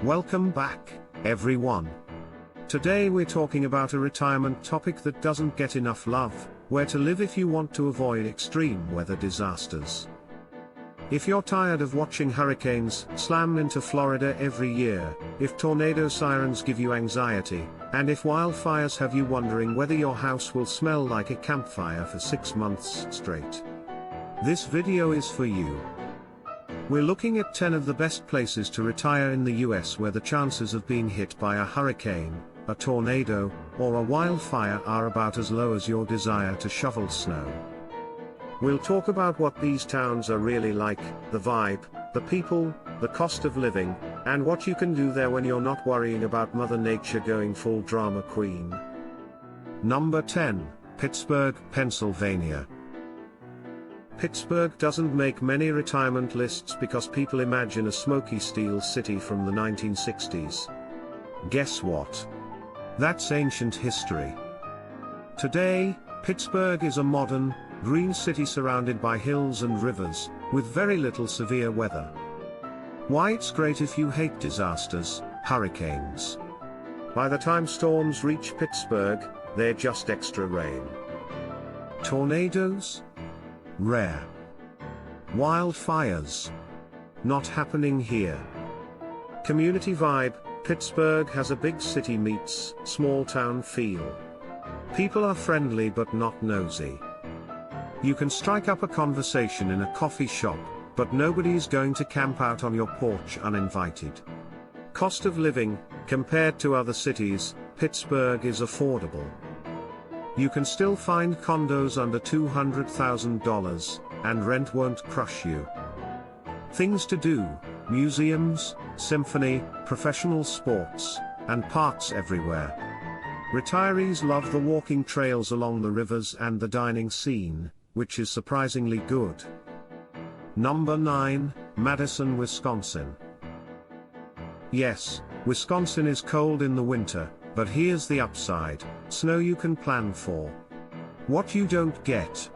Welcome back, everyone. Today we're talking about a retirement topic that doesn't get enough love: where to live if you want to avoid extreme weather disasters. If you're tired of watching hurricanes slam into Florida every year, if tornado sirens give you anxiety, and if wildfires have you wondering whether your house will smell like a campfire for 6 months straight, this video is for you. We're looking at 10 of the best places to retire in the US where the chances of being hit by a hurricane, a tornado, or a wildfire are about as low as your desire to shovel snow. We'll talk about what these towns are really like, the vibe, the people, the cost of living, and what you can do there when you're not worrying about Mother Nature going full drama queen. Number 10, Pittsburgh, Pennsylvania. Pittsburgh doesn't make many retirement lists because people imagine a smoky steel city from the 1960s. Guess what? That's ancient history. Today, Pittsburgh is a modern, green city surrounded by hills and rivers, with very little severe weather. Why it's great if you hate disasters: hurricanes. By the time storms reach Pittsburgh, they're just extra rain. Tornadoes? Rare. Wildfires? Not happening here. Community vibe: Pittsburgh has a big city meets small town feel. People are friendly but not nosy. You can strike up a conversation in a coffee shop, but nobody's going to camp out on your porch uninvited. Cost of living: compared to other cities, Pittsburgh is affordable. You can still find condos under $200,000, and rent won't crush you. Things to do: museums, symphony, professional sports, and parks everywhere. Retirees love the walking trails along the rivers and the dining scene, which is surprisingly good. Number 9, Madison, Wisconsin. Yes, Wisconsin is cold in the winter, but here's the upside: snow you can plan for. What you don't get: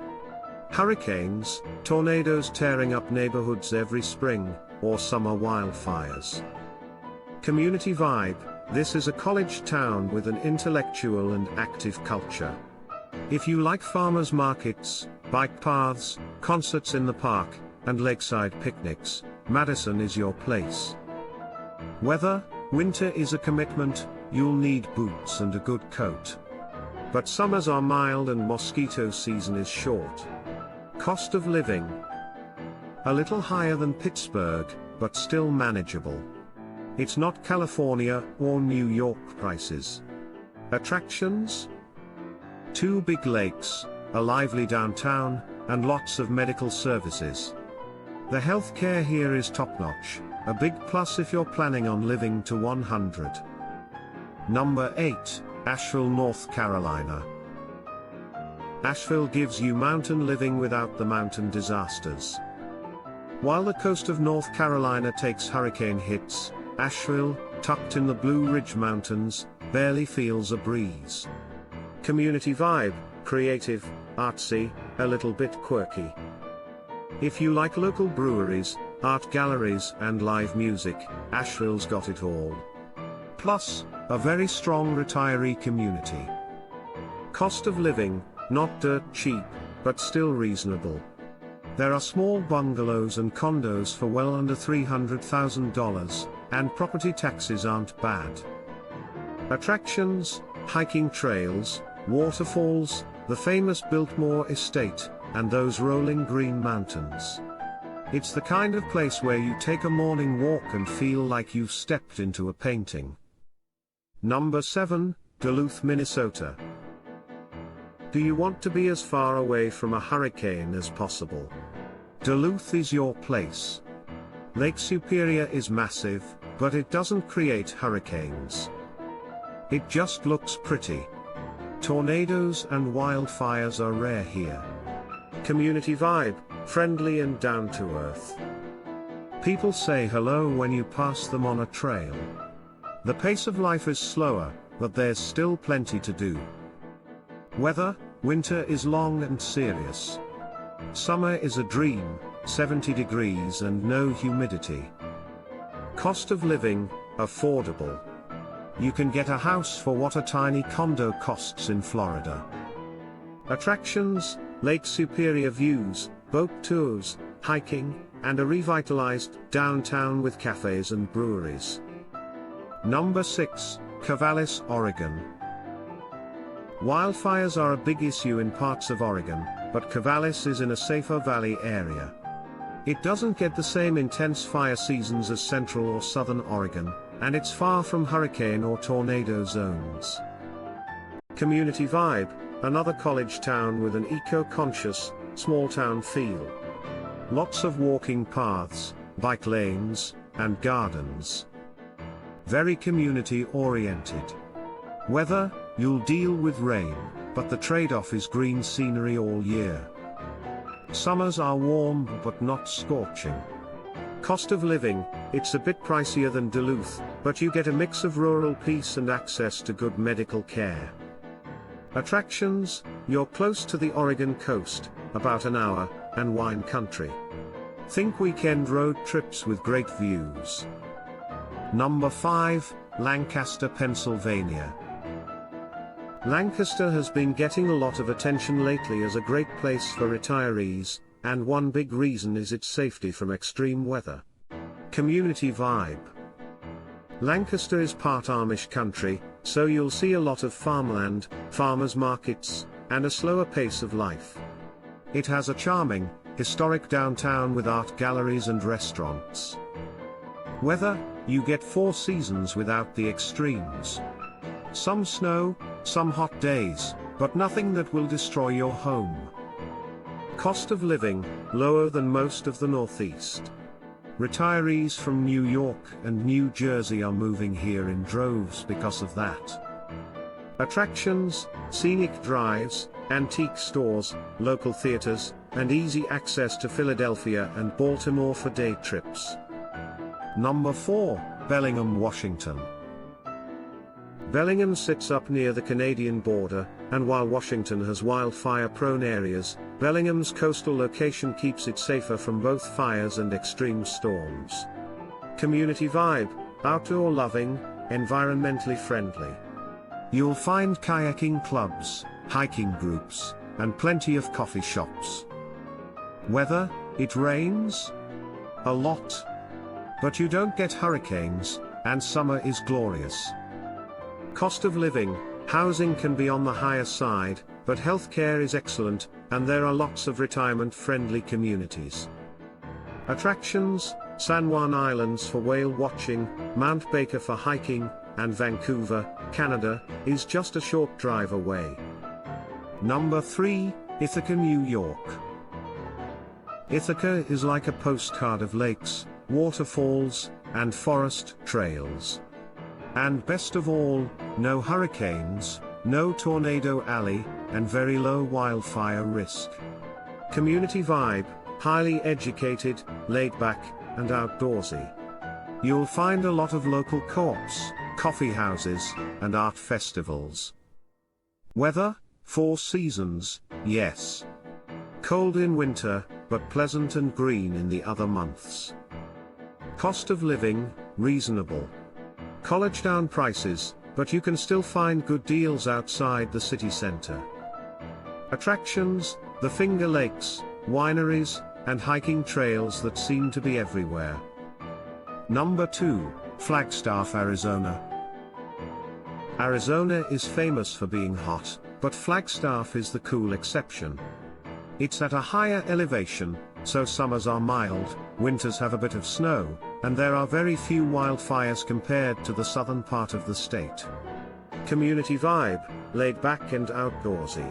hurricanes, tornadoes tearing up neighborhoods every spring, or summer wildfires. Community vibe: this is a college town with an intellectual and active culture. If you like farmers markets, bike paths, concerts in the park, and lakeside picnics, Madison is your place. Weather: winter is a commitment, you'll need boots and a good coat. But summers are mild and mosquito season is short. Cost of living: a little higher than Pittsburgh, but still manageable. It's not California or New York prices. Attractions: 2 big lakes, a lively downtown, and lots of medical services. The healthcare here is top-notch, a big plus if you're planning on living to 100. Number 8, Asheville, North Carolina. Asheville gives you mountain living without the mountain disasters. While the coast of North Carolina takes hurricane hits, Asheville, tucked in the Blue Ridge Mountains, barely feels a breeze. Community vibe: creative, artsy, a little bit quirky. If you like local breweries, art galleries, and live music, Asheville's got it all. Plus, a very strong retiree community. Cost of living: not dirt cheap, but still reasonable. There are small bungalows and condos for well under $300,000, and property taxes aren't bad. Attractions: hiking trails, waterfalls, the famous Biltmore Estate, and those rolling green mountains. It's the kind of place where you take a morning walk and feel like you've stepped into a painting. Number 7, Duluth, Minnesota. Do you want to be as far away from a hurricane as possible? Duluth is your place. Lake Superior is massive, but it doesn't create hurricanes. It just looks pretty. Tornadoes and wildfires are rare here. Community vibe: friendly and down to earth. People say hello when you pass them on a trail. The pace of life is slower, but there's still plenty to do. Weather: winter is long and serious. Summer is a dream, 70 degrees and no humidity. Cost of living: affordable. You can get a house for what a tiny condo costs in Florida. Attractions, Lake Superior views, boat tours, hiking, and a revitalized downtown with cafes and breweries. Number 6, Corvallis, Oregon. Wildfires are a big issue in parts of Oregon, but Corvallis is in a safer valley area. It doesn't get the same intense fire seasons as Central or Southern Oregon, and it's far from hurricane or tornado zones. Community vibe, another college town with an eco-conscious, small-town feel. Lots of walking paths, bike lanes, and gardens. Very community-oriented. Weather, you'll deal with rain, but the trade-off is green scenery all year. Summers are warm but not scorching. Cost of living, it's a bit pricier than Duluth, but you get a mix of rural peace and access to good medical care. Attractions, you're close to the Oregon coast, about an hour, and wine country. Think weekend road trips with great views. Number 5, Lancaster, Pennsylvania. Lancaster has been getting a lot of attention lately as a great place for retirees, and one big reason is its safety from extreme weather. Community vibe. Lancaster is part Amish country, so you'll see a lot of farmland, farmers markets, and a slower pace of life. It has a charming, historic downtown with art galleries and restaurants. Weather, you get 4 seasons without the extremes. Some snow, some hot days, but nothing that will destroy your home. Cost of living, lower than most of the Northeast. Retirees from New York and New Jersey are moving here in droves because of that. Attractions, scenic drives, antique stores, local theaters, and easy access to Philadelphia and Baltimore for day trips. Number 4, Bellingham, Washington. Bellingham sits up near the Canadian border, and while Washington has wildfire-prone areas, Bellingham's coastal location keeps it safer from both fires and extreme storms. Community vibe, outdoor loving, environmentally friendly. You'll find kayaking clubs, hiking groups, and plenty of coffee shops. Weather, it rains a lot. But you don't get hurricanes, and summer is glorious. Cost of living, housing can be on the higher side, but healthcare is excellent, and there are lots of retirement-friendly communities. Attractions, San Juan Islands for whale watching, Mount Baker for hiking, and Vancouver, Canada, is just a short drive away. Number 3, Ithaca, New York. Ithaca is like a postcard of lakes, waterfalls, and forest trails. And best of all, no hurricanes, no tornado alley, and very low wildfire risk. Community vibe, highly educated, laid back, and outdoorsy. You'll find a lot of local co-ops, coffee houses, and art festivals. Weather, 4 seasons, yes. Cold in winter, but pleasant and green in the other months. Cost of living, reasonable. College town prices, but you can still find good deals outside the city center. Attractions, the Finger Lakes, wineries, and hiking trails that seem to be everywhere. Number 2, Flagstaff, Arizona. Arizona is famous for being hot, but Flagstaff is the cool exception. It's at a higher elevation, so summers are mild, winters have a bit of snow, and there are very few wildfires compared to the southern part of the state. Community vibe, laid back and outdoorsy.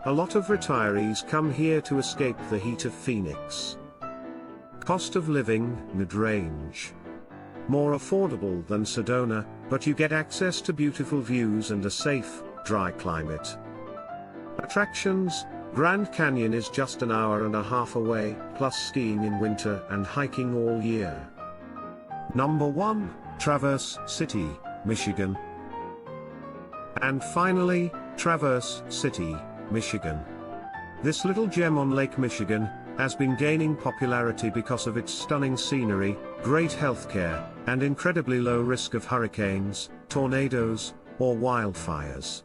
A lot of retirees come here to escape the heat of Phoenix. Cost of living, mid-range. More affordable than Sedona, but you get access to beautiful views and a safe, dry climate. Attractions, Grand Canyon is just an hour and a half away, plus skiing in winter and hiking all year. Number 1, Traverse City, Michigan. And finally, Traverse City, Michigan. This little gem on Lake Michigan has been gaining popularity because of its stunning scenery, great healthcare, and incredibly low risk of hurricanes, tornadoes, or wildfires.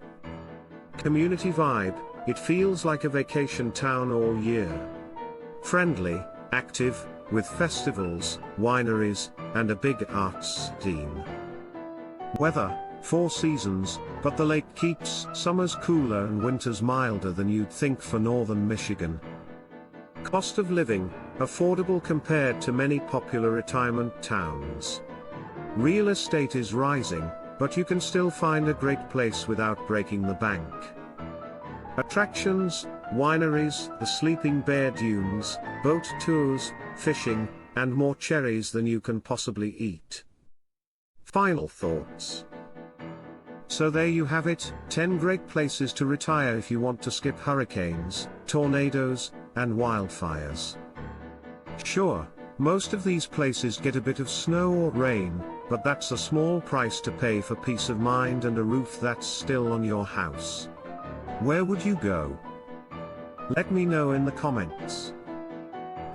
Community vibe, it feels like a vacation town all year. Friendly, active, with festivals, wineries, and a big arts scene. Weather, 4 seasons, but the lake keeps summers cooler and winters milder than you'd think for northern Michigan. Cost of living, affordable compared to many popular retirement towns. Real estate is rising, but you can still find a great place without breaking the bank. Attractions, wineries, the Sleeping Bear Dunes, boat tours, fishing, and more cherries than you can possibly eat. Final thoughts. So there you have it, 10 great places to retire if you want to skip hurricanes, tornadoes, and wildfires. Sure, most of these places get a bit of snow or rain, but that's a small price to pay for peace of mind and a roof that's still on your house. Where would you go? Let me know in the comments.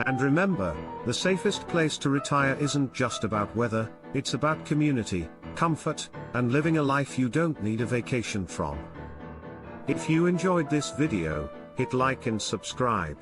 And remember, the safest place to retire isn't just about weather, it's about community, comfort, and living a life you don't need a vacation from. If you enjoyed this video, hit like and subscribe.